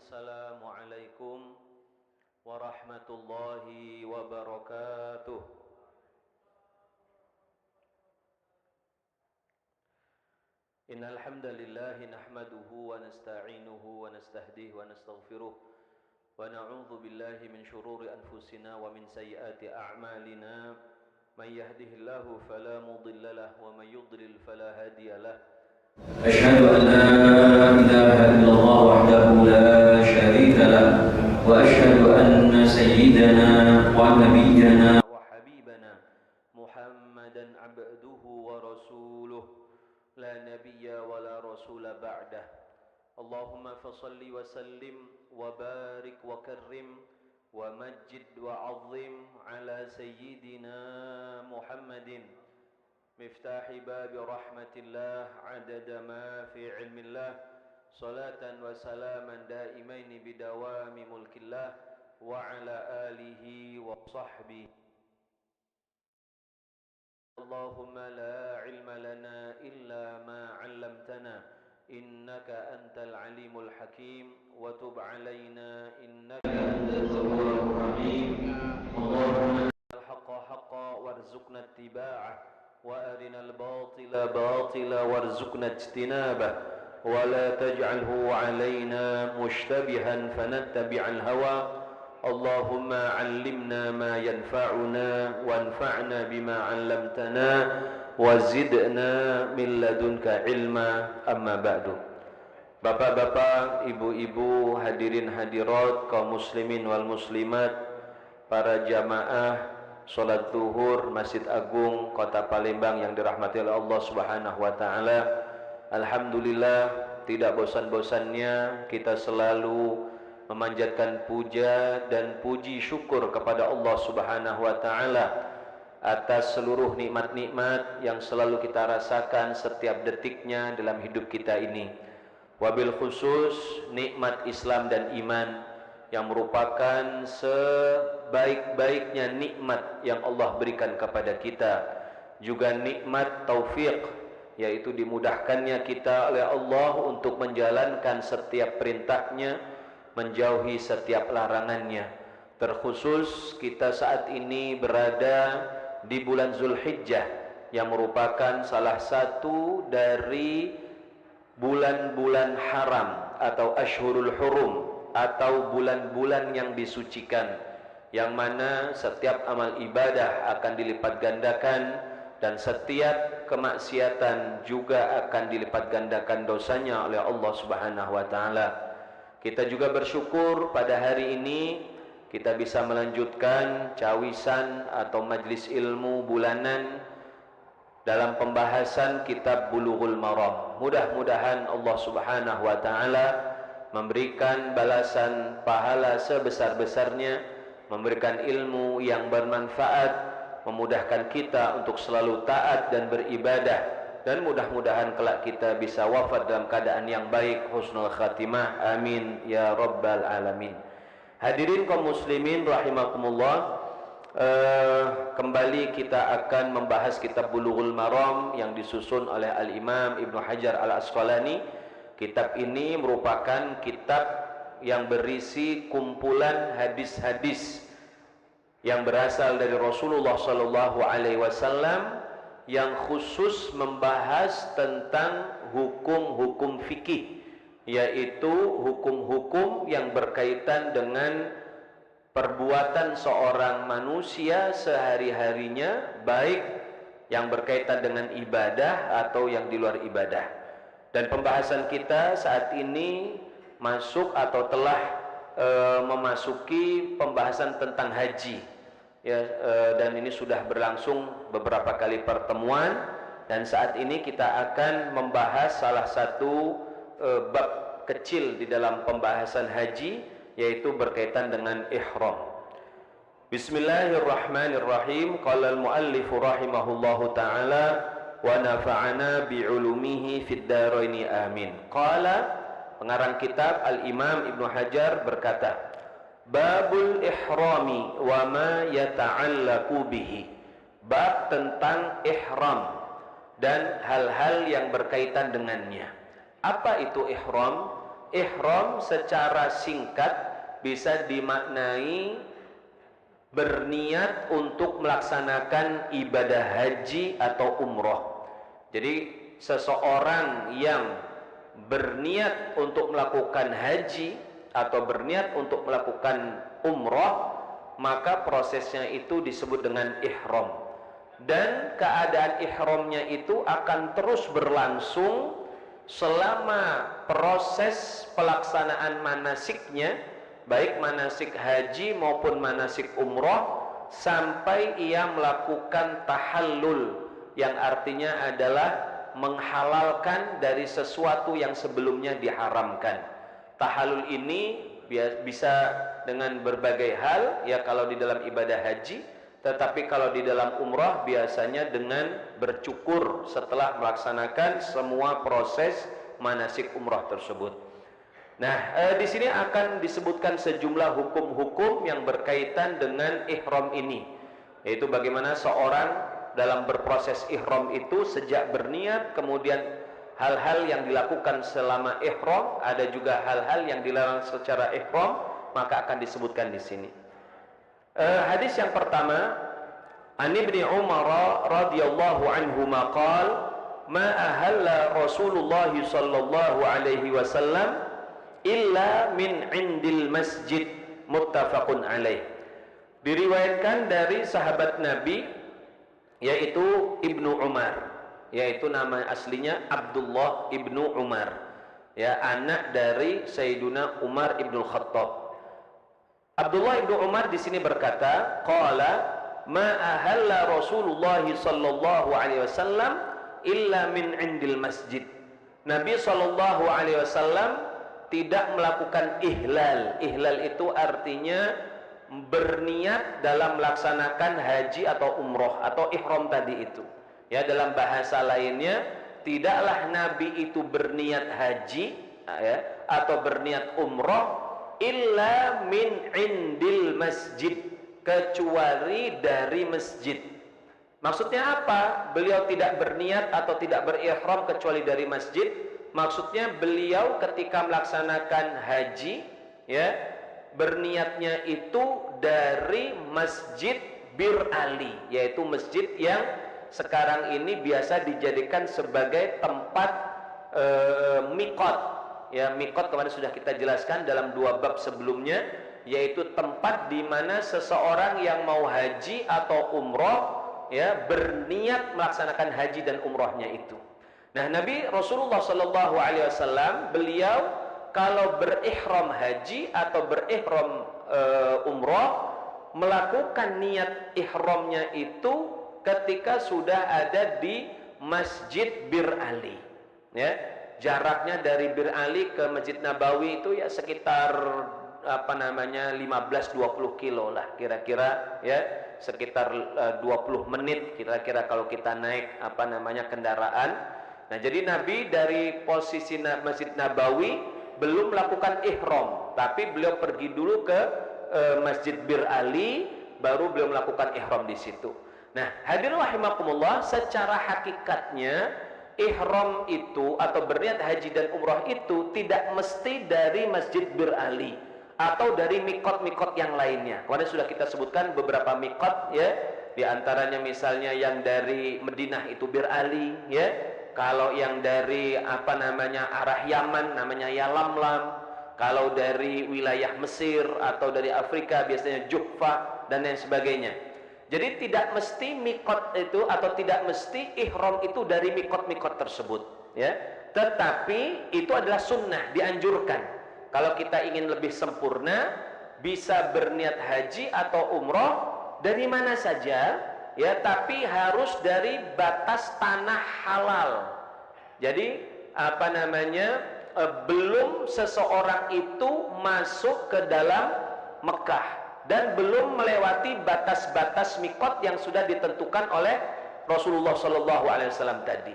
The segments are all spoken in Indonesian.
Assalamualaikum warahmatullahi wabarakatuh. Innal hamdalillah nahmaduhu wa nasta'inuhu wa nastahdihi wa nastaghfiruh wa na'udzu billahi min shururi anfusina wa min sayyiati a'malina. May yahdihillahu fala mudilla lahu wa may yudlil fala hadiya lahu. أشهد أن لا إله إلا الله وحده لا شريك له وأشهد أن سيدنا ونبينا وحبيبنا محمدا عبده ورسوله لا نبي ولا رسول بعده. اللهم فصل وسلم وبارك وكرم ومجد وعظم على سيدنا محمد مفتاح باب رحمة الله عدد ما في علم الله صلاة وسلاما دائمين بدوام ملك الله وعلى آله وصحبه. اللهم لا علم لنا إلا ما علمتنا إنك أنت العليم الحكيم وتب علينا إنك أنت التواب الرحيم. اللهم الحق حقا وارزقنا اتباعه وأرنا الباطل باطلا وارزقنا اجتنابه ولا تجعله علينا مشتبها فنتبع الهوى. اللهم علمنا ما ينفعنا وانفعنا بما علمتنا وزدنا من لدنك علما. أما بعد. Bapak-bapak, ibu-ibu, hadirin hadirat, kaum muslimin wal muslimat, para jamaah salat zuhur Masjid Agung Kota Palembang yang dirahmati oleh Allah Subhanahu wa taala. Alhamdulillah, tidak bosan-bosannya kita selalu memanjatkan puja dan puji syukur kepada Allah Subhanahu wa taala atas seluruh nikmat-nikmat yang selalu kita rasakan setiap detiknya dalam hidup kita ini. Wabil khusus nikmat Islam dan iman yang merupakan sebaik-baiknya nikmat yang Allah berikan kepada kita. Juga nikmat taufik, yaitu dimudahkannya kita oleh Allah untuk menjalankan setiap perintahnya, menjauhi setiap larangannya. Terkhusus kita saat ini berada di bulan Zulhijjah yang merupakan salah satu dari bulan-bulan haram atau Ashhurul Hurum, atau bulan-bulan yang disucikan, yang mana setiap amal ibadah akan dilipat gandakan dan setiap kemaksiatan juga akan dilipat gandakan dosanya oleh Allah Subhanahu wa taala. Kita juga bersyukur pada hari ini kita bisa melanjutkan cawisan atau majlis ilmu bulanan dalam pembahasan kitab Bulughul Maram. Mudah-mudahan Allah Subhanahu wa taala memberikan balasan pahala sebesar-besarnya, memberikan ilmu yang bermanfaat, memudahkan kita untuk selalu taat dan beribadah, dan mudah-mudahan kelak kita bisa wafat dalam keadaan yang baik, husnul khatimah. Amin ya rabbal alamin. Hadirin kaum muslimin rahimakumullah, kembali kita akan membahas kitab Bulughul Maram yang disusun oleh Al-Imam Ibnu Hajar Al-Asqalani. Kitab ini merupakan kitab yang berisi kumpulan hadis-hadis yang berasal dari Rasulullah Sallallahu Alaihi Wasallam, yang khusus membahas tentang hukum-hukum fikih, yaitu hukum-hukum yang berkaitan dengan perbuatan seorang manusia sehari-harinya, baik yang berkaitan dengan ibadah atau yang di luar ibadah. Dan pembahasan kita saat ini masuk atau telah memasuki pembahasan tentang haji, ya, dan ini sudah berlangsung beberapa kali pertemuan, dan saat ini kita akan membahas salah satu bab kecil di dalam pembahasan haji, yaitu berkaitan dengan ihram. Bismillahirrahmanirrahim. Qala al-muallif rahimahullahu taala wa nafa'ana bi'ulumihi fid dharaini amin. Qala, pengarang kitab Al-Imam Ibnu Hajar berkata, Babul ihrami wa ma yata'allaqu bihi. Bab tentang ihram dan hal-hal yang berkaitan dengannya. Apa itu ihram? ihram secara singkat bisa dimaknai berniat untuk melaksanakan ibadah haji atau umroh. Jadi seseorang yang berniat untuk melakukan haji atau berniat untuk melakukan umroh, maka prosesnya itu disebut dengan ihram. Dan keadaan ihramnya itu akan terus berlangsung selama proses pelaksanaan manasiknya, baik manasik haji maupun manasik umroh, sampai ia melakukan tahallul, yang artinya adalah menghalalkan dari sesuatu yang sebelumnya diharamkan. Tahallul ini bisa dengan berbagai hal, ya kalau di dalam ibadah haji, tetapi kalau di dalam umrah biasanya dengan bercukur setelah melaksanakan semua proses manasik umrah tersebut. Nah, di sini akan disebutkan sejumlah hukum-hukum yang berkaitan dengan ihram ini, yaitu bagaimana seorang dalam berproses ihram itu sejak berniat, kemudian hal-hal yang dilakukan selama ihram, ada juga hal-hal yang dilarang secara ihram, maka akan disebutkan di sini. Hadis yang pertama, An Ibni Umar radhiyallahu anhu maqal, ma ahalla Rasulullah sallallahu alaihi wasallam illa min indil masjid, muttafaqun alaih. Diriwayatkan dari sahabat Nabi, yaitu Ibnu Umar, yaitu nama aslinya Abdullah ibnu Umar, ya, anak dari Sayyiduna Umar ibnu Khattab. Abdullah ibnu Umar di sini berkata, qala ma ahalla Rasulullah sallallahu alaihi wasallam illa min indil masjid. Nabi sallallahu alaihi wasallam tidak melakukan ihlal. Ihlal itu artinya berniat dalam melaksanakan haji atau umroh atau ihram tadi itu. Ya, dalam bahasa lainnya, tidaklah Nabi itu berniat haji, ya, atau berniat umroh illa min indil masjid, kecuali dari masjid. Maksudnya apa? Beliau tidak berniat atau tidak berihram kecuali dari masjid. Maksudnya beliau ketika melaksanakan haji, ya, berniatnya itu dari Masjid Bir Ali, yaitu masjid yang sekarang ini biasa dijadikan sebagai tempat miqat. Ya, miqat kemarin sudah kita jelaskan dalam 2 bab sebelumnya, yaitu tempat di mana seseorang yang mau haji atau umroh, ya, berniat melaksanakan haji dan umrohnya itu. Nah, Nabi Rasulullah sallallahu alaihi wasallam, beliau kalau berihram haji atau berihram umroh, melakukan niat ihramnya itu ketika sudah ada di Masjid Bir Ali, ya. Jaraknya dari Bir Ali ke Masjid Nabawi itu ya sekitar 15-20 kilo lah kira-kira, ya, sekitar 20 menit kira-kira kalau kita naik kendaraan. Nah, jadi Nabi dari posisi Masjid Nabawi belum melakukan ihram, tapi beliau pergi dulu ke Masjid Bir Ali, baru beliau melakukan ihram di situ. Nah, hadirin rahimakumullah, secara hakikatnya ihram itu atau berniat haji dan umrah itu tidak mesti dari Masjid Bir Ali atau dari mikot-mikot yang lainnya. Kemarin sudah kita sebutkan beberapa mikot, ya, di antaranya misalnya yang dari Madinah itu Bir Ali, ya. Kalau yang dari arah Yaman namanya Yalamlam. Kalau dari wilayah Mesir atau dari Afrika biasanya Juhfa dan lain sebagainya. Jadi tidak mesti mikot itu atau tidak mesti ihram itu dari mikot-mikot tersebut, ya. Tetapi itu adalah sunnah, dianjurkan. Kalau kita ingin lebih sempurna, bisa berniat haji atau umroh dari mana saja, ya, tapi harus dari batas tanah halal. Jadi belum seseorang itu masuk ke dalam Mekah dan belum melewati batas-batas mikot yang sudah ditentukan oleh Rasulullah SAW tadi.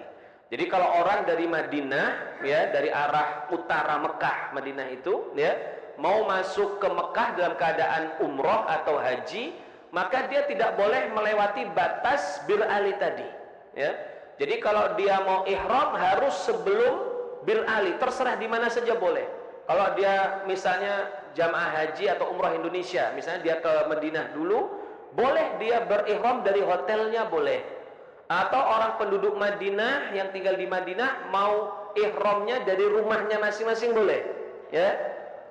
Jadi kalau orang dari Madinah, ya, dari arah utara Mekah, Madinah itu, ya, mau masuk ke Mekah dalam keadaan umroh atau haji, maka dia tidak boleh melewati batas Bir Ali tadi, ya. Jadi kalau dia mau ihram harus sebelum Bir Ali, terserah di mana saja boleh. Kalau dia misalnya jamaah haji atau umrah Indonesia, misalnya dia ke Madinah dulu, boleh dia berihram dari hotelnya, boleh. Atau orang penduduk Madinah yang tinggal di Madinah mau ihramnya dari rumahnya masing-masing, boleh. Ya.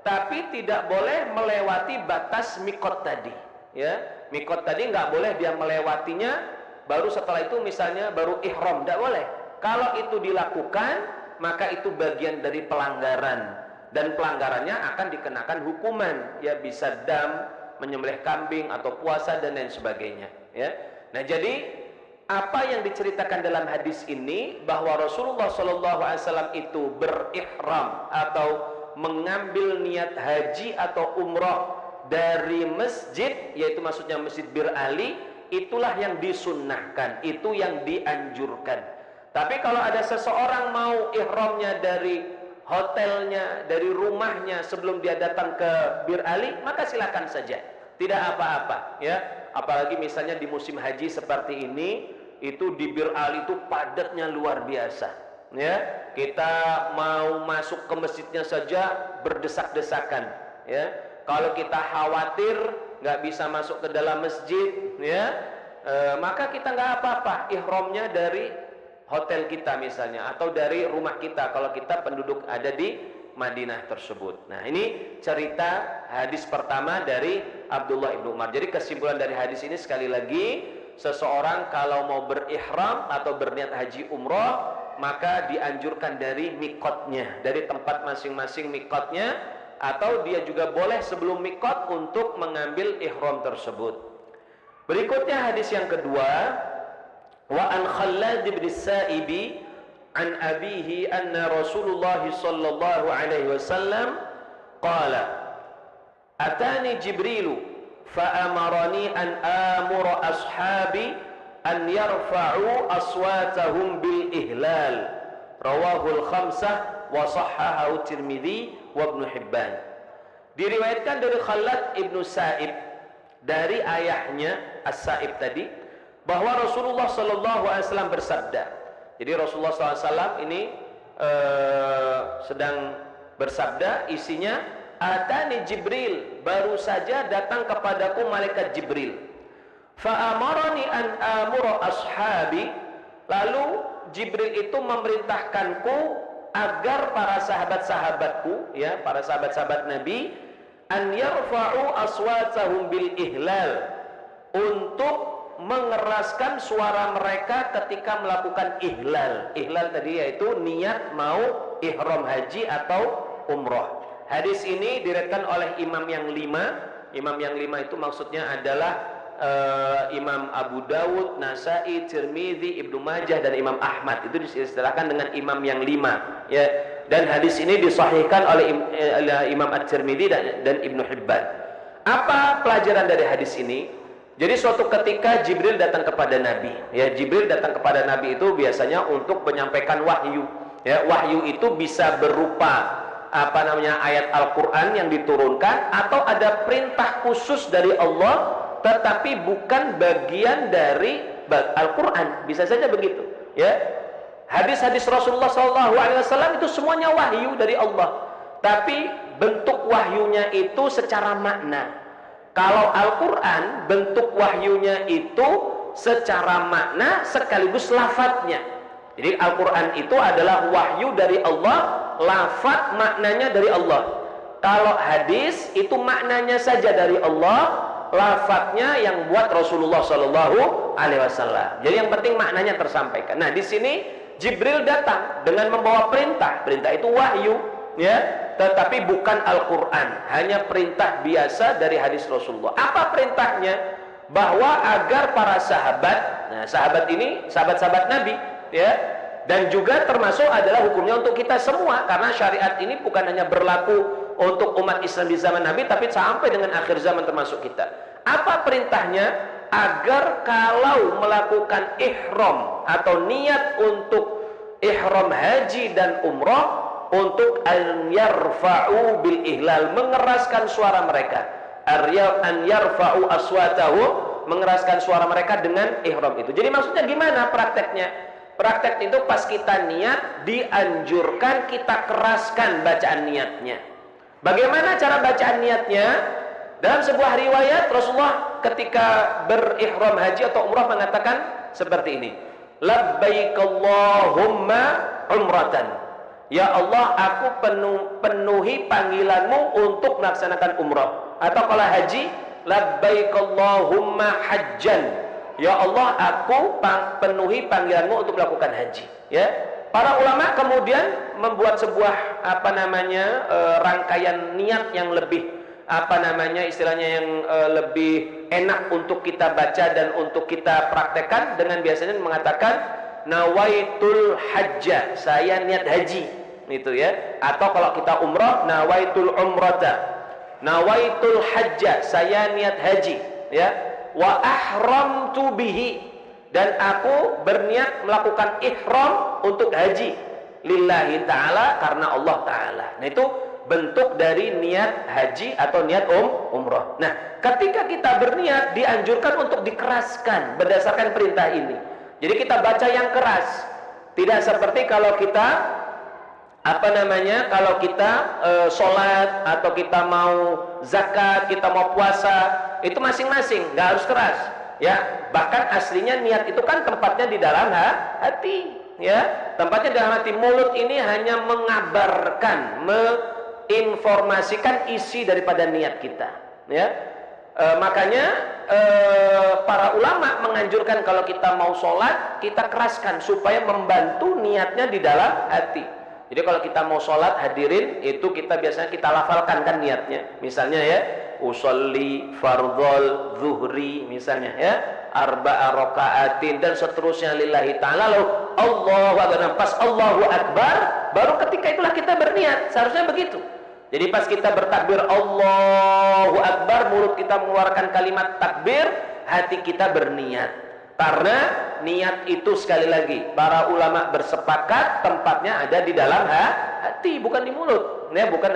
Tapi tidak boleh melewati batas mikot tadi. Ya. Mikot tadi nggak boleh dia melewatinya, baru setelah itu misalnya baru ihram, tidak boleh. Kalau itu dilakukan, maka itu bagian dari pelanggaran. Dan pelanggarannya akan dikenakan hukuman, ya bisa dam, menyembelih kambing atau puasa dan lain sebagainya, ya. Nah, jadi apa yang diceritakan dalam hadis ini bahwa Rasulullah SAW itu berihram atau mengambil niat haji atau umrah dari masjid, yaitu maksudnya Masjid Bir Ali, itulah yang disunnahkan, itu yang dianjurkan. Tapi kalau ada seseorang mau ihramnya dari hotelnya, dari rumahnya sebelum dia datang ke Bir Ali, maka silakan saja, tidak apa-apa, ya. Apalagi misalnya di musim haji seperti ini, itu di Bir Ali itu padatnya luar biasa, ya. Kita mau masuk ke masjidnya saja berdesak-desakan, ya. Kalau kita khawatir nggak bisa masuk ke dalam masjid, ya, maka kita nggak apa-apa, ihramnya dari hotel kita misalnya, atau dari rumah kita kalau kita penduduk ada di Madinah tersebut. Nah, ini cerita hadis pertama dari Abdullah ibnu Umar. Jadi kesimpulan dari hadis ini sekali lagi, seseorang kalau mau berihram atau berniat haji umroh, maka dianjurkan dari mikotnya, dari tempat masing-masing mikotnya, atau dia juga boleh sebelum mikot untuk mengambil ihram tersebut. Berikutnya hadis yang kedua, wa an Khallad bin Sa'ib an abihi anna Rasulullah sallallahu alaihi wasallam qala atani Jibril fa amarani an amura ashabi an yarfa'u aswatahum bil ihlal, rawahul khamsah wa sahhahu Tirmidzi wa Ibnu Hibban. Diriwayatkan dari Khallad ibnu Sa'ib dari ayahnya As-Sa'ib tadi, bahwa Rasulullah SAW bersabda. Jadi Rasulullah SAW ini sedang bersabda, isinya atani Jibril, baru saja datang kepadaku malaikat Jibril. Fa amarani an amura ashabi, lalu Jibril itu memerintahkanku agar para sahabat-sahabatku, ya, para sahabat-sahabat Nabi, an yarfa'u aswatahum bil ihlal, untuk mengeraskan suara mereka ketika melakukan ihlal. Ihlal tadi yaitu niat mau ihram haji atau umroh. Hadis ini diriwayatkan oleh imam yang 5. Imam yang 5 itu maksudnya adalah Imam Abu Dawud, Nasai, Tirmidzi, Ibnu Majah dan Imam Ahmad. Itu diistilahkan dengan imam yang 5, ya. Dan hadis ini disahihkan oleh Imam At-Tirmidzi dan Ibnu Hibban. Apa pelajaran dari hadis ini? Jadi suatu ketika Jibril datang kepada Nabi, ya, Jibril datang kepada Nabi itu biasanya untuk menyampaikan wahyu, ya. Wahyu itu bisa berupa ayat Al-Quran yang diturunkan, atau ada perintah khusus dari Allah tetapi bukan bagian dari Al-Quran, bisa saja begitu, ya. Hadis-hadis Rasulullah SAW itu semuanya wahyu dari Allah, tapi bentuk wahyunya itu secara makna. Kalau Al-Quran bentuk wahyunya itu secara makna sekaligus lafadznya. Jadi Al-Quran itu adalah wahyu dari Allah, lafadz maknanya dari Allah. Kalau hadis itu maknanya saja dari Allah, lafadznya yang buat Rasulullah SAW. Jadi yang penting maknanya tersampaikan. Nah, di sini Jibril datang dengan membawa perintah. Perintah itu wahyu, ya. Tetapi bukan Al-Quran, hanya perintah biasa dari hadis Rasulullah. Apa perintahnya? Bahwa agar para sahabat, nah sahabat ini sahabat-sahabat Nabi, ya, dan juga termasuk adalah hukumnya untuk kita semua, karena syariat ini bukan hanya berlaku untuk umat Islam di zaman Nabi, tapi sampai dengan akhir zaman termasuk kita. Apa perintahnya? Agar kalau melakukan ihram atau niat untuk ihram haji dan umrah, untuk an yarfa'u bil ihlal, mengeraskan suara mereka. An yarfa'u aswatahu, mengeraskan suara mereka dengan ihram itu. Jadi maksudnya gimana prakteknya? Praktek itu pas kita niat dianjurkan kita keraskan bacaan niatnya. Bagaimana cara bacaan niatnya? Dalam sebuah riwayat Rasulullah ketika berihram haji atau umrah mengatakan seperti ini. Labbaik Allahumma umratan. Ya Allah, aku penuhi panggilanmu untuk melaksanakan umrah. Atau kalau haji, labbaik Allahumma hajjan. Ya Allah, aku penuhi panggilanmu untuk melakukan haji. Ya. Para ulama kemudian membuat sebuah rangkaian niat yang lebih istilahnya yang lebih enak untuk kita baca dan untuk kita praktekkan dengan biasanya mengatakan nawaitul hajja, saya niat haji, itu ya. Atau kalau kita umrah, nawaitul umrata, nawaitul hajja, saya niat haji, ya. Wa ahramtu bihi, dan aku berniat melakukan ihram untuk haji lillahi ta'ala, karena Allah ta'ala. Nah, itu bentuk dari niat haji atau niat umrah. Nah, ketika kita berniat dianjurkan untuk dikeraskan berdasarkan perintah ini. Jadi kita baca yang keras. Tidak seperti kalau kita kalau kita sholat atau kita mau zakat, kita mau puasa, itu masing-masing, nggak harus keras. Ya, bahkan aslinya niat itu kan tempatnya di dalam hati. Ya, tempatnya di dalam hati. Mulut ini hanya mengabarkan, informasikan isi daripada niat kita, ya. Makanya para ulama menganjurkan kalau kita mau sholat kita keraskan supaya membantu niatnya di dalam hati. Jadi kalau kita mau sholat hadirin itu kita biasanya kita lafalkan kan niatnya. Misalnya ya, usolli fardhol zuhri misalnya ya, arba'a raka'atin dan seterusnya lillahi ta'ala, lalu Allahu akbar, pas Allahu akbar baru ketika itulah kita berniat. Seharusnya begitu. Jadi pas kita bertakbir Allahu akbar, mulut kita mengeluarkan kalimat takbir, hati kita berniat. Karena niat itu sekali lagi para ulama bersepakat tempatnya ada di dalam hati, bukan di mulut. Bukan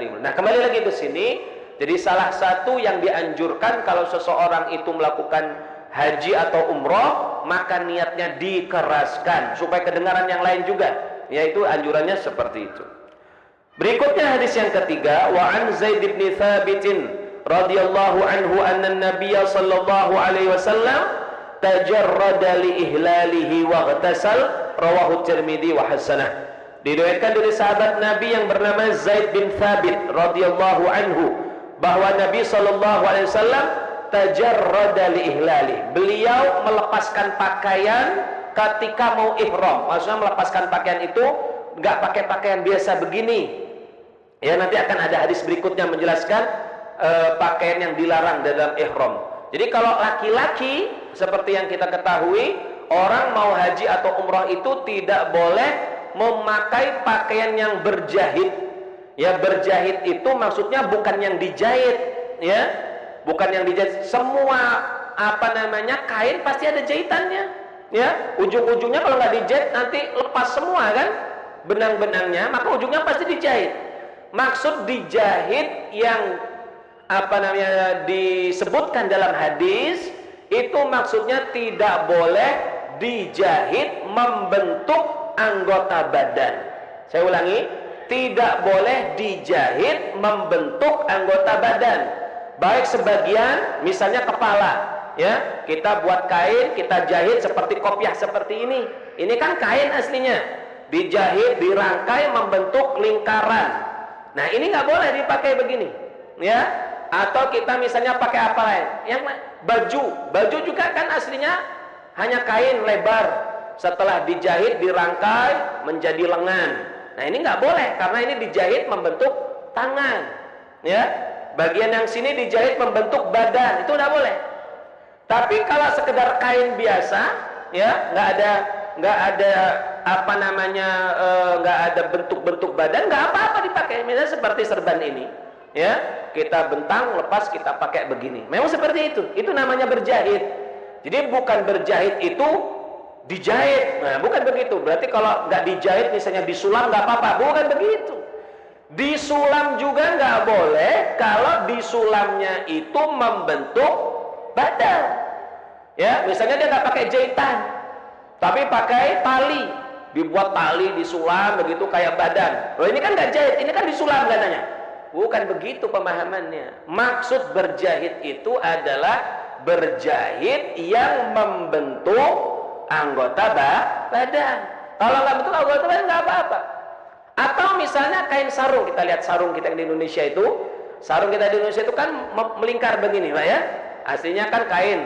di mulut. Nah, kembali lagi ke sini. Jadi salah satu yang dianjurkan kalau seseorang itu melakukan haji atau umroh, maka niatnya dikeraskan supaya kedengaran yang lain juga. Yaitu anjurannya seperti itu. Berikutnya hadis yang ketiga, wa an Zaid bin Thabit radhiyallahu anhu anna an-nabiy sallallahu alaihi wasallam tajarrada li ihlalihi wa ightasal, rawahu Tirmidzi wa hasanah. Diriwayatkan dari sahabat Nabi yang bernama Zaid bin Thabit radhiyallahu anhu bahwa Nabi sallallahu alaihi wasallam tajarrada li ihlali. Beliau melepaskan pakaian ketika mau ihram. Maksudnya melepaskan pakaian itu enggak pakai pakaian biasa begini. Ya, nanti akan ada hadis berikutnya menjelaskan pakaian yang dilarang dalam ihram. Jadi kalau laki-laki seperti yang kita ketahui, orang mau haji atau umrah itu tidak boleh memakai pakaian yang berjahit. Ya, berjahit itu maksudnya bukan yang dijahit, ya. Bukan yang dijahit. Semua kain pasti ada jahitannya, ya. Ujung-ujungnya kalau nggak dijahit nanti lepas semua kan benang-benangnya, maka ujungnya pasti dijahit. Maksud dijahit yang disebutkan dalam hadis itu maksudnya tidak boleh dijahit membentuk anggota badan. Saya ulangi, tidak boleh dijahit membentuk anggota badan. Baik sebagian, misalnya kepala, ya, kita buat kain, kita jahit seperti kopiah seperti ini. Ini kan kain aslinya, dijahit, dirangkai membentuk lingkaran. Nah, ini nggak boleh dipakai begini, ya. Atau kita misalnya pakai apa lain? Yang baju juga kan aslinya hanya kain lebar. Setelah dijahit, dirangkai menjadi lengan. Nah, ini nggak boleh karena ini dijahit membentuk tangan, ya. Bagian yang sini dijahit membentuk badan, itu nggak boleh. Tapi kalau sekedar kain biasa, ya, nggak ada bentuk-bentuk badan, nggak apa-apa dipakai. Misalnya seperti serban ini, ya, kita bentang, lepas kita pakai begini. Memang seperti itu namanya berjahit. Jadi bukan berjahit itu dijahit, nah bukan begitu. Berarti kalau nggak dijahit, misalnya disulam nggak apa-apa, bukan begitu. Disulam juga nggak boleh kalau disulamnya itu membentuk badan. Ya, misalnya dia nggak pakai jahitan, tapi pakai tali, dibuat tali disulam begitu kayak badan. Loh, ini kan nggak jahit, ini kan disulam katanya. Bukan begitu pemahamannya. Maksud berjahit itu adalah berjahit yang membentuk anggota badan. Kalau nggak bentuk anggota badan nggak apa-apa. Atau misalnya kain sarung, kita lihat sarung kita di Indonesia itu, sarung kita di Indonesia itu kan melingkar begini, Pak ya. Aslinya kan kain,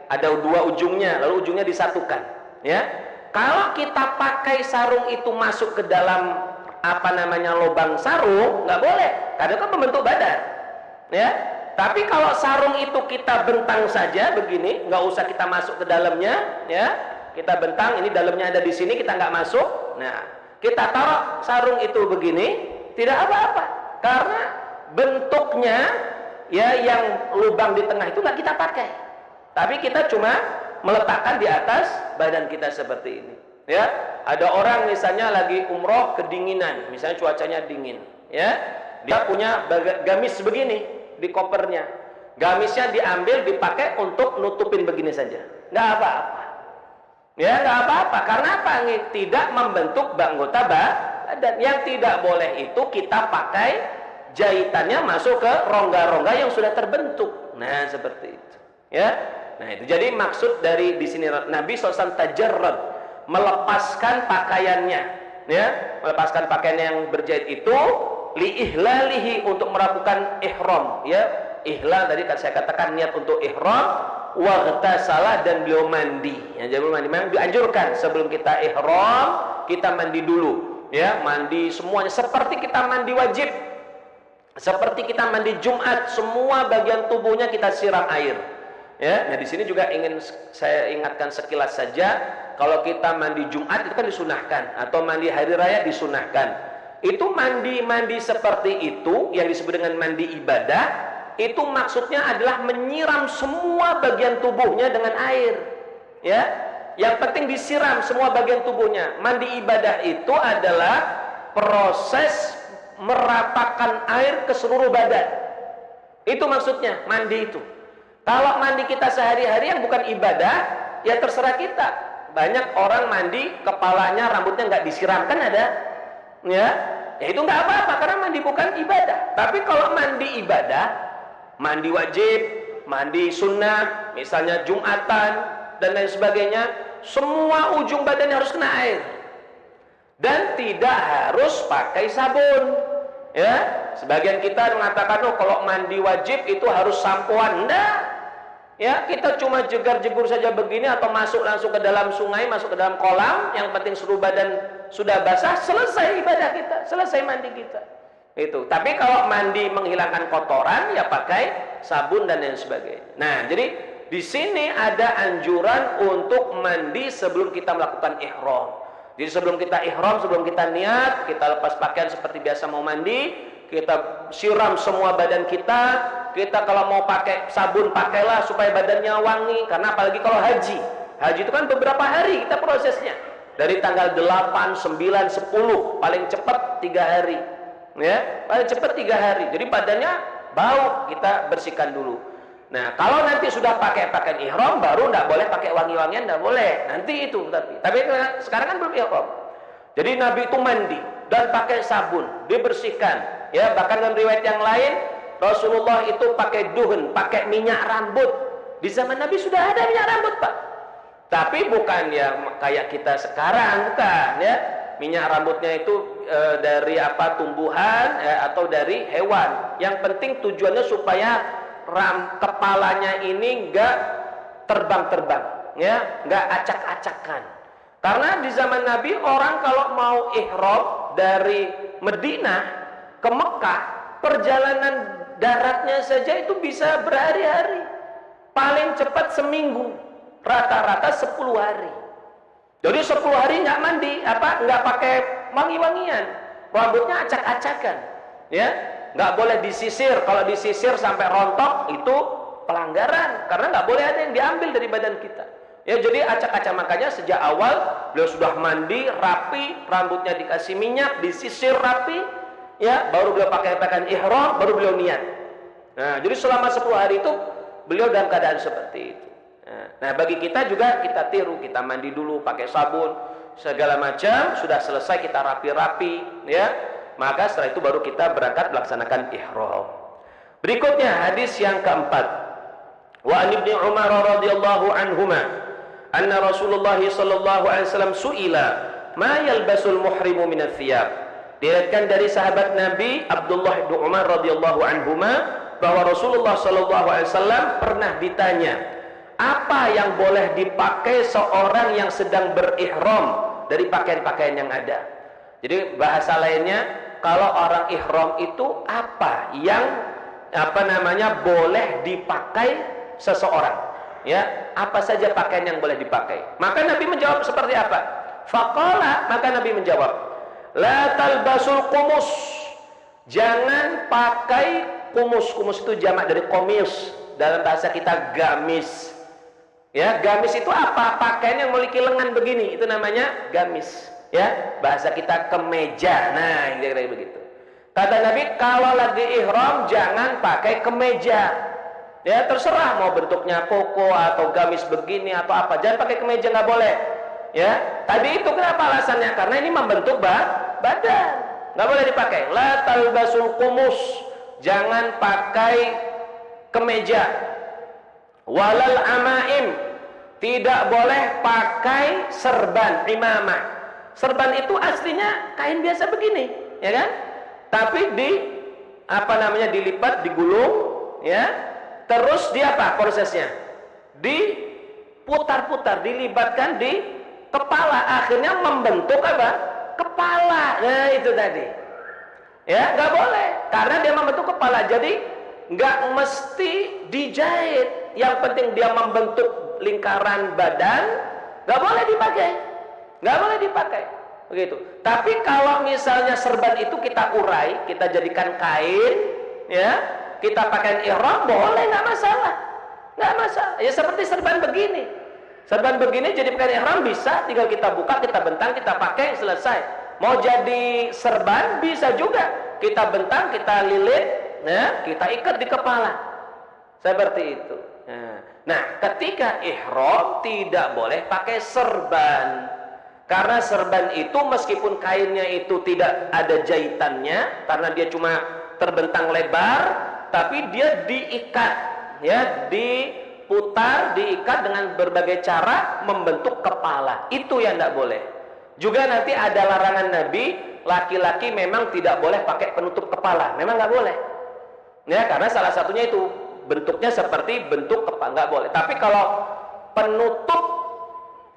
ada dua ujungnya, lalu ujungnya disatukan, ya. Kalau kita pakai sarung itu masuk ke dalam lubang sarung, nggak boleh, karena kan membentuk badan, ya. Tapi kalau sarung itu kita bentang saja begini, nggak usah kita masuk ke dalamnya, ya. Kita bentang, ini dalamnya ada di sini, kita nggak masuk. Nah, kita taruh sarung itu begini, tidak apa-apa, karena bentuknya, ya, yang lubang di tengah itu nggak kita pakai. Tapi kita cuma meletakkan di atas badan kita seperti ini, ya. Ada orang misalnya lagi umroh kedinginan, misalnya cuacanya dingin, ya, dia punya gamis begini di kopernya, gamisnya diambil dipakai untuk nutupin begini saja, nggak apa-apa, ya, nggak apa-apa. Karena apa? Tidak membentuk anggota badan. Yang tidak boleh itu kita pakai jahitannya masuk ke rongga-rongga yang sudah terbentuk. Nah, seperti itu, ya. Nah, itu jadi maksud dari di sini Nabi SAW tajarrad, melepaskan pakaiannya, ya, melepaskan pakaian yang berjahit itu liihlalihi, untuk melakukan ihram, ya. Ihlal tadi kan saya katakan niat untuk ihram, waghtasala, dan beliau mandi, ya. Jadi mandi, memang dianjurkan sebelum kita ihram kita mandi dulu, ya, mandi semuanya seperti kita mandi wajib, seperti kita mandi Jumat, semua bagian tubuhnya kita siram air, ya. Nah, di sini juga ingin saya ingatkan sekilas saja, kalau kita mandi Jumat itu kan disunahkan, atau mandi hari raya disunahkan. Itu mandi seperti itu yang disebut dengan mandi ibadah, itu maksudnya adalah menyiram semua bagian tubuhnya dengan air, ya. Yang penting disiram semua bagian tubuhnya. Mandi ibadah itu adalah proses meratakan air ke seluruh badan. Itu maksudnya mandi itu. Kalau mandi kita sehari-hari yang bukan ibadah, ya terserah kita. Banyak orang mandi kepalanya, rambutnya nggak disiram, kan ada, ya. Ya itu nggak apa-apa karena mandi bukan ibadah. Tapi kalau mandi ibadah, mandi wajib, mandi sunnah, misalnya Jumatan dan lain sebagainya, semua ujung badannya harus kena air. Dan tidak harus pakai sabun, ya. Sebagian kita mengatakan, oh kalau mandi wajib itu harus sampoan. Enggak. Ya, kita cuma jegar-jegur saja begini, atau masuk langsung ke dalam sungai, masuk ke dalam kolam, yang penting seluruh badan sudah basah, selesai ibadah kita, selesai mandi kita. Itu. Tapi kalau mandi menghilangkan kotoran, ya pakai sabun dan lain sebagainya. Nah, jadi di sini ada anjuran untuk mandi sebelum kita melakukan ihram. Jadi sebelum kita ihram, sebelum kita niat, kita lepas pakaian seperti biasa mau mandi, kita siram semua badan kita. Kita kalau mau pakai sabun, pakailah supaya badannya wangi. Karena apalagi kalau haji, haji itu kan beberapa hari kita prosesnya, dari tanggal 8, 9, 10, paling cepat 3 hari, ya, paling cepat 3 hari. Jadi badannya bau, kita bersihkan dulu. Nah, kalau nanti sudah pakai pakaian ihram, baru nggak boleh pakai wangi-wangian, nggak boleh. Nanti itu, tapi sekarang kan belum ihram. Jadi Nabi itu mandi dan pakai sabun, dibersihkan, ya. Bahkan dalam riwayat yang lain, Rasulullah itu pakai duhun, pakai minyak rambut. Di zaman Nabi sudah ada minyak rambut, Pak. Tapi bukan ya kayak kita sekarang, bukan, ya. Minyak rambutnya itu dari apa, tumbuhan, atau dari hewan. Yang penting tujuannya supaya kepalanya ini enggak terbang-terbang, ya, enggak acak-acakan. Karena di zaman Nabi orang kalau mau ihram dari Madinah ke Mekah, perjalanan daratnya saja itu bisa berhari-hari, paling cepat seminggu, rata-rata 10 hari. Jadi 10 hari nggak mandi, nggak pakai wangi-wangian, rambutnya acak-acakan, ya, nggak boleh disisir. Kalau disisir sampai rontok itu pelanggaran, karena nggak boleh ada yang diambil dari badan kita, ya. Jadi acak-acak, makanya sejak awal beliau sudah mandi rapi, rambutnya dikasih minyak, disisir rapi, ya, baru beliau pakai pakaian ihram, baru beliau niat. Nah, jadi selama 10 hari itu beliau dalam keadaan seperti itu. Nah, bagi kita juga kita tiru, kita mandi dulu pakai sabun segala macam, sudah selesai kita rapi-rapi, ya. maka setelah itu baru kita berangkat melaksanakan ihram. Berikutnya hadis yang keempat. Wa an Ibnu Umar radhiyallahu anhuma anna Rasulullah sallallahu alaihi wasallam su'ila ma yalbasul muhrimu min ath-thiyab. Diriwayatkan dari sahabat Nabi Abdullah bin Umar radhiyallahu anhuma bahwa Rasulullah sallallahu alaihi wasallam pernah ditanya, apa yang boleh dipakai seorang yang sedang berihram dari pakaian-pakaian yang ada. Jadi bahasa lainnya, kalau orang ihram itu apa yang boleh dipakai seseorang, ya, apa saja pakaian yang boleh dipakai. Maka Nabi menjawab seperti apa? Faqala, maka Nabi menjawab, la talbasul qumus, jangan pakai kumus. Kumus itu jamak dari komis, dalam bahasa kita gamis. Ya, gamis itu apa? Pakaian yang memiliki lengan begini, itu namanya gamis. Ya, bahasa kita kemeja. Nah, kira-kira begitu. Kata Nabi, kalau lagi ihram jangan pakai kemeja. Ya, terserah mau bentuknya koko atau gamis begini atau apa, jangan pakai kemeja, nggak boleh. Ya, tadi itu kenapa alasannya? Karena ini membentuk badan, nggak boleh dipakai. La talbasul qumus, jangan pakai kemeja. Walal amaim, tidak boleh pakai serban, imamah. Serban itu aslinya kain biasa begini, ya kan? Tapi dilipat, digulung, ya. Terus dia apa prosesnya? Diputar-putar, dilibatkan di kepala, akhirnya membentuk apa? Kepala. Nah, itu tadi. Ya, nggak boleh, karena dia membentuk kepala. Jadi nggak mesti dijahit. Yang penting dia membentuk lingkaran badan, nggak boleh dipakai. Nggak boleh dipakai. Begitu. Tapi kalau misalnya serban itu kita urai, kita jadikan kain, ya, kita pakai ihram, boleh, nggak masalah. Nggak masalah. Ya seperti serban begini. Serban begini jadi pakaian ihram bisa, tinggal kita buka, kita bentang, kita pakai, selesai. Mau jadi serban bisa juga. Kita bentang, kita lilit, ya, kita ikat di kepala. Seperti itu. Nah, ketika ihram tidak boleh pakai serban. Karena serban itu meskipun kainnya itu tidak ada jahitannya, karena dia cuma terbentang lebar, tapi dia diikat, ya, diputar, diikat dengan berbagai cara membentuk kepala. Itu yang tidak boleh. Juga nanti ada larangan Nabi, laki-laki memang tidak boleh pakai penutup kepala, memang nggak boleh. Ya, karena salah satunya itu bentuknya seperti bentuk kepala, nggak boleh. Tapi kalau penutup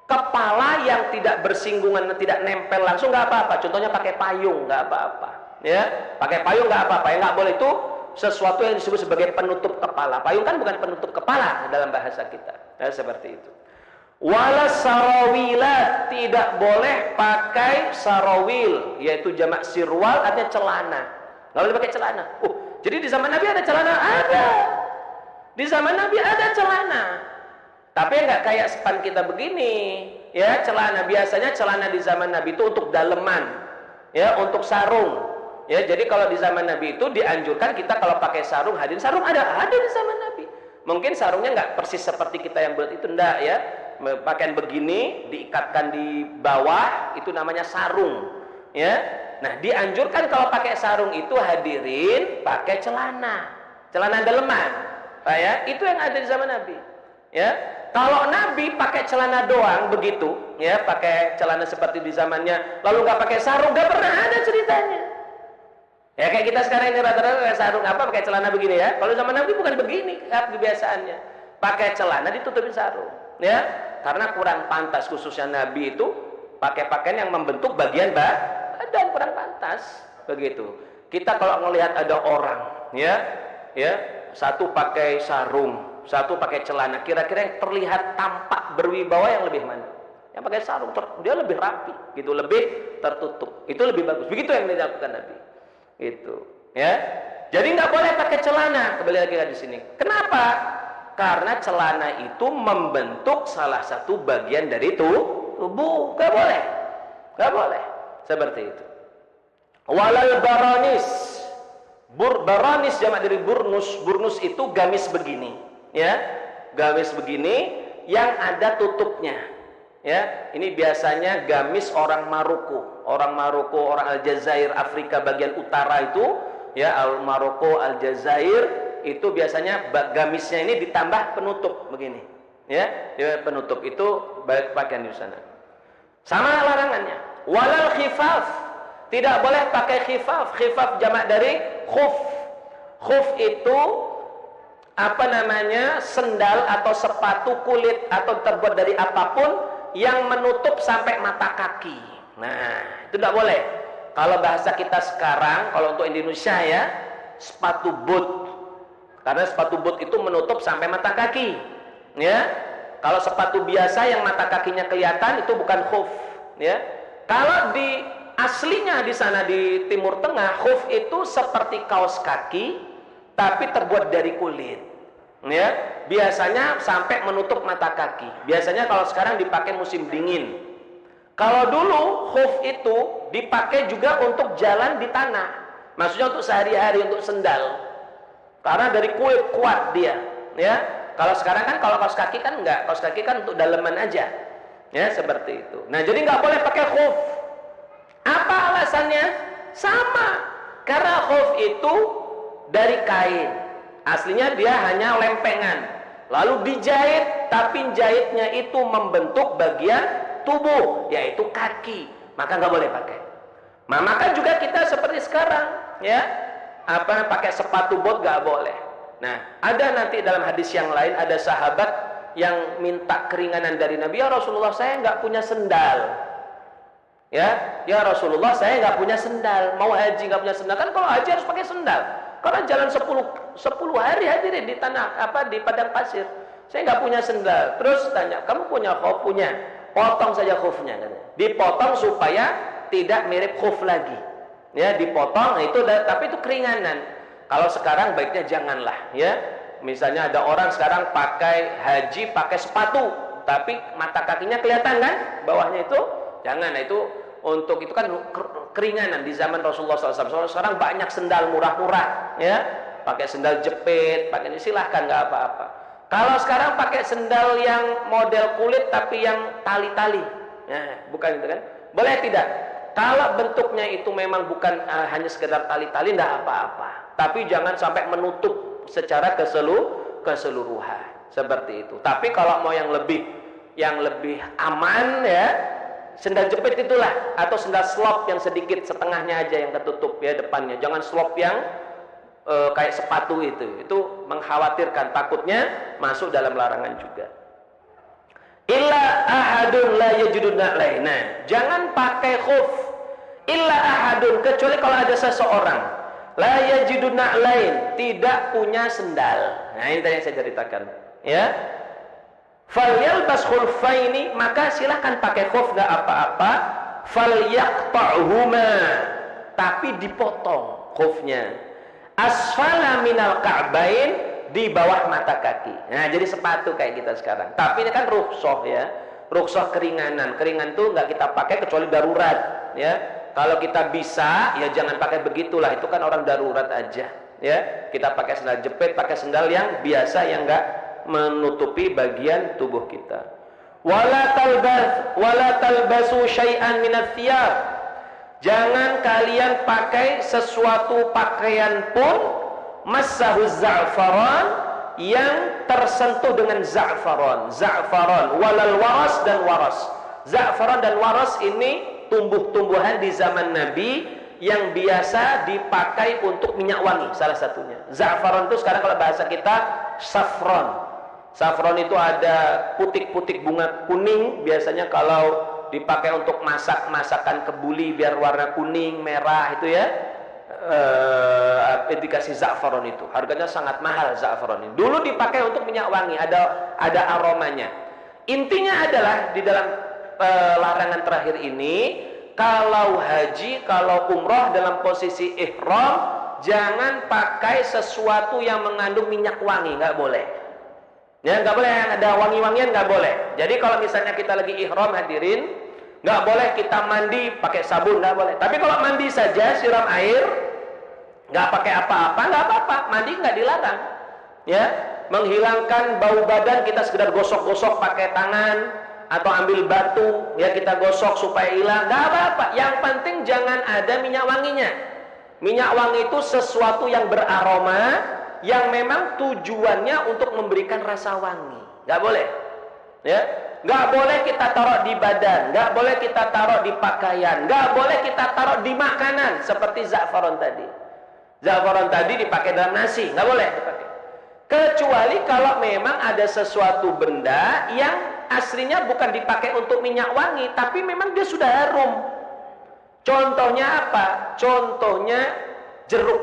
kepala yang tidak bersinggungan, tidak nempel langsung, nggak apa-apa. Contohnya pakai payung, nggak apa-apa. Ya, pakai payung nggak apa-apa. Yang nggak boleh itu sesuatu yang disebut sebagai penutup kepala. Payung kan bukan penutup kepala dalam bahasa kita. Ya, seperti itu. Wala sarawilat, tidak boleh pakai sarawil, yaitu jamak sirwal, artinya celana. Nggak boleh pakai celana. Jadi di zaman Nabi ada celana? Ada. Di zaman Nabi ada celana. Tapi nggak kayak span kita begini, ya, celana. Biasanya celana di zaman Nabi itu untuk daleman, ya, untuk sarung, ya. Jadi kalau di zaman Nabi itu dianjurkan kita kalau pakai sarung, hadirin, sarung ada di zaman Nabi. Mungkin sarungnya nggak persis seperti kita yang buat itu, enggak, ya. Pakaian begini diikatkan di bawah, itu namanya sarung, ya. Nah, dianjurkan kalau pakai sarung itu, hadirin, pakai celana daleman, ya. Itu yang ada di zaman Nabi, ya. Kalau Nabi pakai celana doang begitu, ya, pakai celana seperti di zamannya, lalu nggak pakai sarung, nggak pernah ada ceritanya. Ya, kayak kita sekarang ini rata-rata pakai sarung, pakai celana begini, ya. Kalau zaman Nabi bukan begini kebiasaannya, pakai celana ditutupin sarung, ya, karena kurang pantas, khususnya Nabi itu pakai pakaian yang membentuk bagian badan, kurang pantas, begitu. Kita kalau ngelihat ada orang, ya, satu pakai sarung, satu pakai celana, kira-kira yang terlihat tampak berwibawa yang lebih mana? Yang pakai sarung, dia lebih rapi, gitu, lebih tertutup, itu lebih bagus. Begitu yang dilakukan Nabi, itu, ya. Jadi nggak boleh pakai celana. Kembali lagi di sini. Kenapa? Karena celana itu membentuk salah satu bagian dari tubuh, nggak boleh, seperti itu. Walal baranis, baranis jamak dari burnus itu gamis begini. Ya, gamis begini yang ada tutupnya, Ya, ini biasanya gamis orang Maroko, orang Aljazair, Afrika bagian utara itu, ya, Maroko, Aljazair itu biasanya gamisnya ini ditambah penutup begini, ya, penutup itu baik pakaian di sana. Sama larangannya, walal khifaf, tidak boleh pakai khifaf. Khifaf jamak dari khuf. Khuf itu apa namanya, sendal atau sepatu kulit atau terbuat dari apapun yang menutup sampai mata kaki. Nah, itu tidak boleh. Kalau bahasa kita sekarang, kalau untuk Indonesia ya, sepatu boot. Karena sepatu boot itu menutup sampai mata kaki. Ya, kalau sepatu biasa yang mata kakinya kelihatan itu bukan khuf. Ya, kalau di aslinya di sana di Timur Tengah, khuf itu seperti kaos kaki, tapi terbuat dari kulit. Ya, biasanya sampai menutup mata kaki. Biasanya kalau sekarang dipakai musim dingin. Kalau dulu khuf itu dipakai juga untuk jalan di tanah. Maksudnya untuk sehari-hari, untuk sendal. Karena dari kulit kuat dia. Ya, kalau sekarang kan kalau kaos kaki kan enggak, kaos kaki kan untuk daleman aja. Ya, seperti itu. Nah, jadi nggak boleh pakai khuf. Apa alasannya? Sama. Karena khuf itu dari kain. Aslinya dia hanya lempengan, lalu dijahit, tapi jahitnya itu membentuk bagian tubuh, yaitu kaki, maka nggak boleh pakai. Nah, maka juga kita seperti sekarang, ya, pakai sepatu bot nggak boleh. Nah, ada nanti dalam hadis yang lain ada sahabat yang minta keringanan dari Nabi, ya Rasulullah, saya nggak punya sendal. Ya Rasulullah, saya nggak punya sendal, mau haji nggak punya sendal. Kan kalau haji harus pakai sendal. Karena jalan 10 hari hadirin di tanah di padang pasir. Saya nggak punya sendal. Terus tanya, kamu punya khuf? Punya. Potong saja khufnya. Dipotong supaya tidak mirip khuf lagi. Ya, dipotong itu, tapi itu keringanan. Kalau sekarang baiknya janganlah. Ya, misalnya ada orang sekarang pakai haji pakai sepatu, tapi mata kakinya kelihatan kan? Bawahnya itu jangan. Nah, itu untuk itu kan keringanan di zaman Rasulullah SAW. Sekarang banyak sendal murah-murah, ya, pakai sendal jepit, pakai, silahkan, nggak apa-apa. Kalau sekarang pakai sendal yang model kulit tapi yang tali-tali, ya, bukan itu kan? Boleh tidak? Kalau bentuknya itu memang bukan hanya sekedar tali-tali, nggak apa-apa. Tapi jangan sampai menutup secara keseluruhan seperti itu. Tapi kalau mau yang lebih aman, ya, sendal jepit itulah, atau sendal slop yang sedikit setengahnya aja yang ketutup, ya, depannya. Jangan slop yang kayak sepatu itu mengkhawatirkan, takutnya masuk dalam larangan juga. Illa ahadun la yajidun na'lain. Nah, jangan pakai khuf illa ahadun, kecuali kalau ada seseorang la yajidun na'lain, tidak punya sendal. Nah, ini tadi yang saya ceritakan, ya. Falyalbas khuffaini, maka silahkan pakai khuf, nggak apa-apa. Falyaqta'huma, tapi dipotong khufnya. Asfala minal ka'bain, di bawah mata kaki. Nah, jadi sepatu kayak kita sekarang. Tapi ini kan rukhsah, ya. Rukhsah keringanan. Keringan tuh nggak kita pakai kecuali darurat, ya. Kalau kita bisa, ya jangan pakai begitulah. Itu kan orang darurat aja, ya. Kita pakai sendal jepit, pakai sendal yang biasa, yang nggak menutupi bagian tubuh kita. Wala talbasu syai'an minats thiyab. Jangan kalian pakai sesuatu pakaian pun massahu za'faran, yang tersentuh dengan za'faran. Za'faran walal waras dan waras. Za'faran dan waras ini tumbuh-tumbuhan di zaman Nabi yang biasa dipakai untuk minyak wangi, salah satunya. Za'faran itu sekarang kalau bahasa kita saffron. Saffron itu ada putik-putik bunga kuning, biasanya kalau dipakai untuk masakan kebuli biar warna kuning, merah itu, ya. Dikasih za'faron itu. Harganya sangat mahal za'faron ini. Dulu dipakai untuk minyak wangi, ada aromanya. Intinya adalah di dalam larangan terakhir ini, kalau haji, kalau umroh dalam posisi ihram, jangan pakai sesuatu yang mengandung minyak wangi, nggak boleh. Ya, nggak boleh yang ada wangi-wangian, nggak boleh. Jadi kalau misalnya kita lagi ihram hadirin, nggak boleh kita mandi pakai sabun, nggak boleh. Tapi kalau mandi saja siram air, nggak pakai apa-apa, nggak apa-apa. Mandi nggak dilarang. Ya, menghilangkan bau badan kita sekedar gosok-gosok pakai tangan atau ambil batu ya kita gosok supaya hilang, nggak apa-apa. Yang penting jangan ada minyak wanginya. Minyak wangi itu sesuatu yang beraroma, yang memang tujuannya untuk memberikan rasa wangi. Nggak boleh, ya. Nggak boleh kita taruh di badan, nggak boleh kita taruh di pakaian, nggak boleh kita taruh di makanan seperti za'faron tadi. Za'faron tadi dipakai dalam nasi, nggak boleh dipakai. Kecuali kalau memang ada sesuatu benda yang aslinya bukan dipakai untuk minyak wangi, tapi memang dia sudah harum. Contohnya apa? Contohnya jeruk.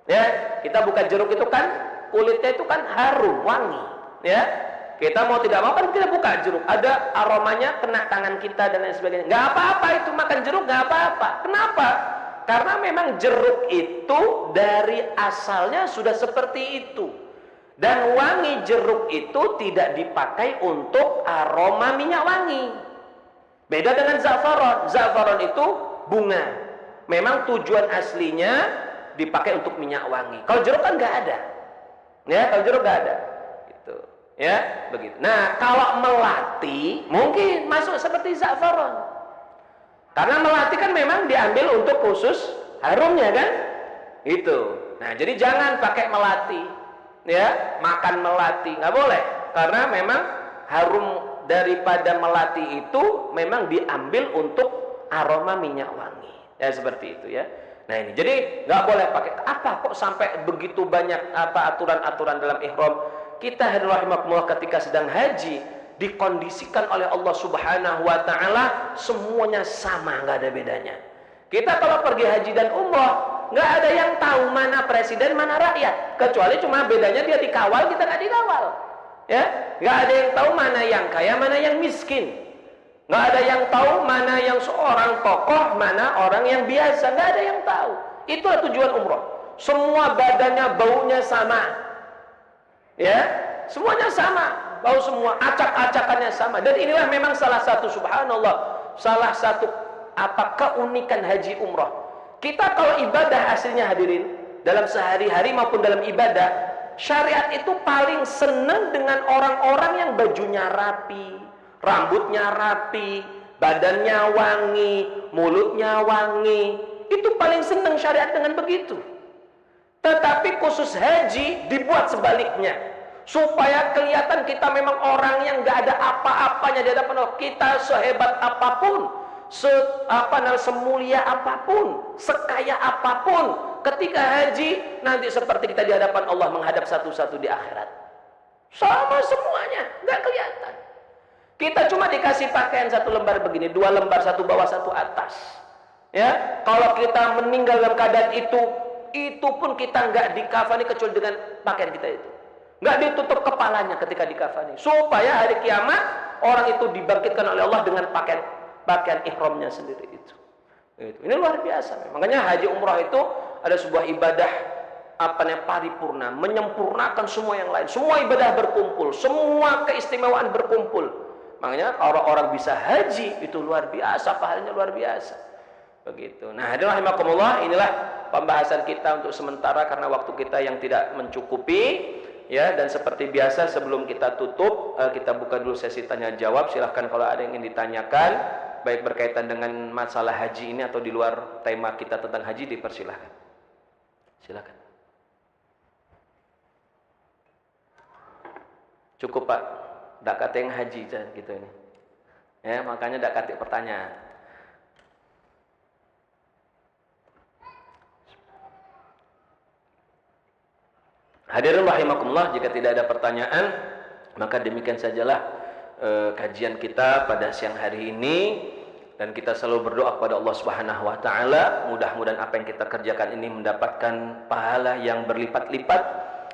Ya, kita buka jeruk itu kan kulitnya itu kan harum, wangi. Ya, kita mau tidak mau kan kita buka jeruk, ada aromanya kena tangan kita dan lain sebagainya. Nggak apa-apa itu makan jeruk, nggak apa-apa. Kenapa? Karena memang jeruk itu dari asalnya sudah seperti itu. Dan wangi jeruk itu tidak dipakai untuk aroma minyak wangi. Beda dengan za'faron. Za'faron itu bunga. Memang tujuan aslinya dipakai untuk minyak wangi. Kalau jeruk kan nggak ada. Ya, kalau jeruk nggak ada. Gitu. Ya, begitu. Nah, kalau melati mungkin masuk seperti za'faron. Karena melati kan memang diambil untuk khusus harumnya kan? Itu. Nah, jadi jangan pakai melati. Ya, makan melati nggak boleh. Karena memang harum daripada melati itu memang diambil untuk aroma minyak wangi. Ya, seperti itu ya. Nah, ini jadi nggak boleh pakai. Apa kok sampai begitu banyak apa aturan-aturan dalam ihram? Kita hadirin rahimakumullah ketika sedang haji dikondisikan oleh Allah Subhanahu wa taala semuanya sama, nggak ada bedanya. Kita kalau pergi haji dan umrah nggak ada yang tahu mana presiden mana rakyat, kecuali cuma bedanya dia dikawal, kita nggak dikawal. Ya, nggak ada yang tahu mana yang kaya mana yang miskin, nggak ada yang tahu mana yang seorang tokoh mana orang yang biasa, nggak ada yang tahu. Itulah tujuan umrah. Semua badannya baunya sama, ya, semuanya sama, bau semua, acak-acakannya sama. Dan inilah memang salah satu subhanallah, salah satu apa keunikan haji umrah. Kita kalau ibadah aslinya hadirin dalam sehari-hari maupun dalam ibadah, syariat itu paling senang dengan orang-orang yang bajunya rapi, rambutnya rapi, badannya wangi, mulutnya wangi. Itu paling senang syariat dengan begitu. Tetapi khusus haji dibuat sebaliknya, supaya kelihatan kita memang orang yang gak ada apa-apanya di hadapan Allah. Kita sehebat apapun, semulia apapun, sekaya apapun, ketika haji nanti seperti kita di hadapan Allah menghadap satu-satu di akhirat. Sama semuanya, nggak kelihatan. Kita cuma dikasih pakaian satu lembar begini, dua lembar, satu bawah satu atas. Ya, kalau kita meninggal dalam keadaan itu pun kita nggak dikafani kecuali dengan pakaian kita itu. Nggak ditutup kepalanya ketika dikafani, supaya hari kiamat orang itu dibangkitkan oleh Allah dengan pakaian ihramnya sendiri itu. Ini luar biasa. Makanya haji umrah itu ada sebuah ibadah paripurna, menyempurnakan semua yang lain. Semua ibadah berkumpul, semua keistimewaan berkumpul. Makanya kalau orang bisa haji itu luar biasa, pahalanya luar biasa. Begitu. Nah, hadirin rahimakumullah, inilah pembahasan kita untuk sementara karena waktu kita yang tidak mencukupi. Ya, dan seperti biasa sebelum kita tutup, kita buka dulu sesi tanya jawab. Silahkan kalau ada yang ingin ditanyakan, baik berkaitan dengan masalah haji ini atau di luar tema kita tentang haji, dipersilahkan. Silakan. Cukup Pak, dak kate yang haji gitu ini. Ya, makanya dak kate pertanyaan. Hadirin rahimakumullah, jika tidak ada pertanyaan, maka demikian sajalah kajian kita pada siang hari ini, dan kita selalu berdoa kepada Allah Subhanahu wa taala, mudah-mudahan apa yang kita kerjakan ini mendapatkan pahala yang berlipat-lipat,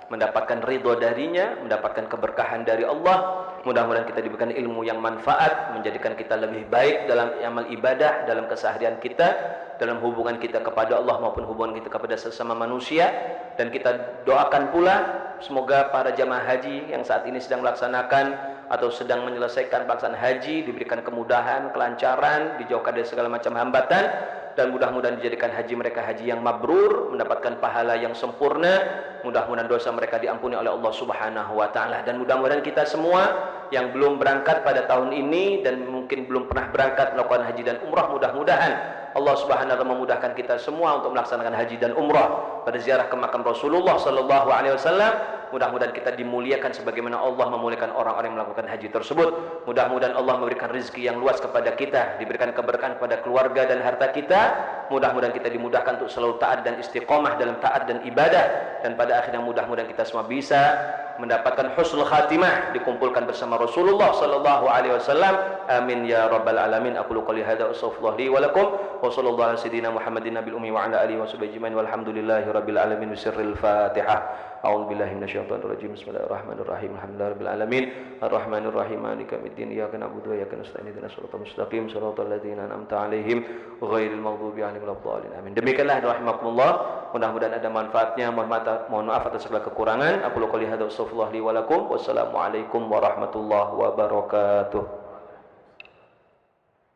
mendapatkan ridho darinya, mendapatkan keberkahan dari Allah. Mudah-mudahan kita diberikan ilmu yang manfaat, menjadikan kita lebih baik dalam amal ibadah, dalam keseharian kita, dalam hubungan kita kepada Allah maupun hubungan kita kepada sesama manusia. Dan kita doakan pula semoga para jamaah haji yang saat ini sedang melaksanakan atau sedang menyelesaikan pelaksanaan haji diberikan kemudahan, kelancaran, dijauhkan dari segala macam hambatan, dan mudah-mudahan dijadikan haji mereka haji yang mabrur, mendapatkan pahala yang sempurna. Mudah-mudahan dosa mereka diampuni oleh Allah Subhanahu wa taala, dan mudah-mudahan kita semua yang belum berangkat pada tahun ini dan mungkin belum pernah berangkat melakukan haji dan umrah, mudah-mudahan Allah Subhanahu wa taala memudahkan kita semua untuk melaksanakan haji dan umrah pada ziarah ke makam Rasulullah sallallahu alaihi wasallam. Mudah-mudahan kita dimuliakan sebagaimana Allah memuliakan orang-orang yang melakukan haji tersebut. Mudah-mudahan Allah memberikan rezeki yang luas kepada kita, diberikan keberkahan pada keluarga dan harta kita. Mudah-mudahan kita dimudahkan untuk selalu taat dan istiqomah dalam taat dan ibadah, dan pada akhirnya mudah-mudahan kita semua bisa mendapatkan husnul khatimah, dikumpulkan bersama Rasulullah sallallahu alaihi wasallam. Amin ya rabbal alamin. Aqulu qouli hadza astaghfirullah li wa lakum wa sallallahu ala sayyidina Muhammadin nabil ummi wa ala alihi wa sahbihi ajmain walhamdulillahi rabbil alamin. Bisirril Fatihah. A'udzu billahi minasyaitonir rajim. Bismillahirrahmanirrahim. Alhamdulillahirabbil alamin. Arrahmanir rahim. Maliki yaumiddin. Iyyaka na'budu wa iyyaka nasta'in. Ihdinas siratal mustaqim. Siratal ladzina an'amta 'alaihim ghairil maghdubi 'alaihim waladdallin. Amin. Demikianlah rahimakumullah. Mudah-mudahan ada manfaatnya. Mohon maaf atas segala kekurangan. Aku qouli hadza astaghfirullah li wa lakum. Wassalamualaikum warahmatullahi wabarakatuh.